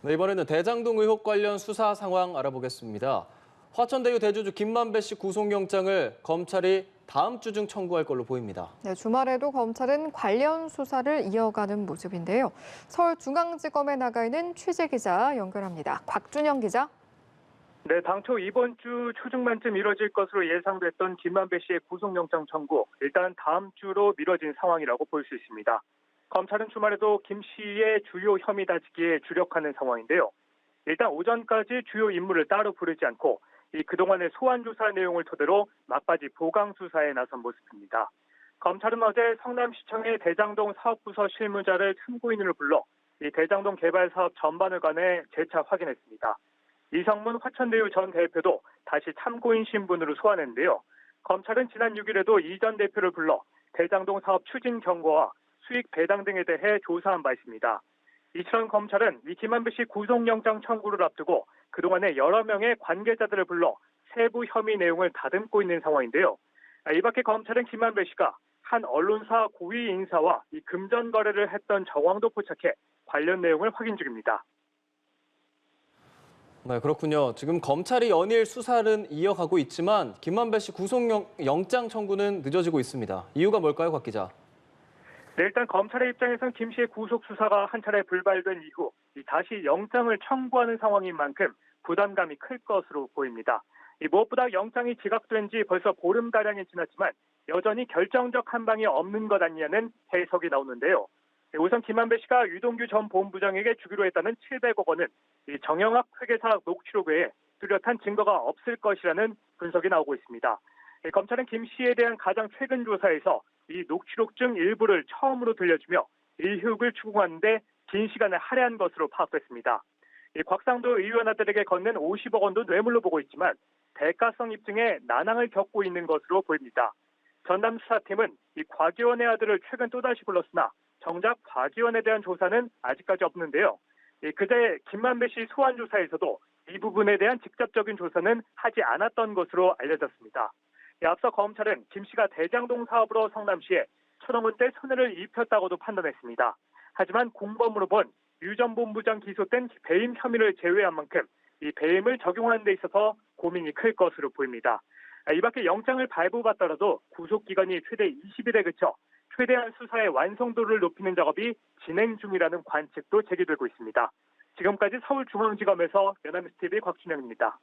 네, 이번에는 대장동 의혹 관련 수사 상황 알아보겠습니다. 화천대유 대주주 김만배 씨 구속영장을 검찰이 다음 주 중 청구할 걸로 보입니다. 네, 주말에도 검찰은 관련 수사를 이어가는 모습인데요. 서울중앙지검에 나가 있는 취재 기자 연결합니다. 곽준영 기자. 네, 당초 이번 주 초중반쯤 이뤄질 것으로 예상됐던 김만배 씨의 구속영장 청구, 일단 다음 주로 미뤄진 상황이라고 볼 수 있습니다. 검찰은 주말에도 김 씨의 주요 혐의 다지기에 주력하는 상황인데요. 일단 오전까지 주요 인물을 따로 부르지 않고 그동안의 소환 조사 내용을 토대로 막바지 보강 수사에 나선 모습입니다. 검찰은 어제 성남시청의 대장동 사업부서 실무자를 참고인으로 불러 이 대장동 개발 사업 전반을 관해 재차 확인했습니다. 이성문 화천대유 전 대표도 다시 참고인 신분으로 소환했는데요. 검찰은 지난 6일에도 이 전 대표를 불러 대장동 사업 추진 경과와 수익 배당 등에 대해 조사한 바 있습니다. 이처럼 검찰은 이 김만배 씨 구속영장 청구를 앞두고 그동안의 여러 명의 관계자들을 불러 세부 혐의 내용을 다듬고 있는 상황인데요. 이 밖에 검찰은 김만배 씨가 한 언론사 고위 인사와 이 금전 거래를 했던 정황도 포착해 관련 내용을 확인 중입니다. 네, 그렇군요. 지금 검찰이 연일 수사를 이어가고 있지만 김만배 씨 구속영장 청구는 늦어지고 있습니다. 이유가 뭘까요, 곽 기자? 네, 일단 검찰의 입장에선 김 씨의 구속 수사가 한 차례 불발된 이후 다시 영장을 청구하는 상황인 만큼 부담감이 클 것으로 보입니다. 무엇보다 영장이 지각된 지 벌써 보름가량이 지났지만 여전히 결정적 한방이 없는 것 아니냐는 해석이 나오는데요. 우선 김만배 씨가 유동규 전 본부장에게 주기로 했다는 700억 원은 정영학 회계사 녹취록 외에 뚜렷한 증거가 없을 것이라는 분석이 나오고 있습니다. 검찰은 김 씨에 대한 가장 최근 조사에서 이 녹취록 중 일부를 처음으로 들려주며 일휴익을 추궁하는데 긴 시간을 할애한 것으로 파악됐습니다. 곽상도 의원 아들에게 건넨 50억 원도 뇌물로 보고 있지만 대가성 입증에 난항을 겪고 있는 것으로 보입니다. 전남 수사팀은 이 곽 의원의 아들을 최근 또다시 불렀으나 정작 곽 의원에 대한 조사는 아직까지 없는데요. 그제 김만배 씨 소환 조사에서도 이 부분에 대한 직접적인 조사는 하지 않았던 것으로 알려졌습니다. 앞서 검찰은 김 씨가 대장동 사업으로 성남시에 1,000억 원대 손해를 입혔다고도 판단했습니다. 하지만 공범으로 본 유 전 본부장 기소된 배임 혐의를 제외한 만큼 이 배임을 적용하는 데 있어서 고민이 클 것으로 보입니다. 이 밖에 영장을 발부받더라도 구속기간이 최대 20일에 그쳐 최대한 수사의 완성도를 높이는 작업이 진행 중이라는 관측도 제기되고 있습니다. 지금까지 서울중앙지검에서 연합뉴스TV 곽준영입니다.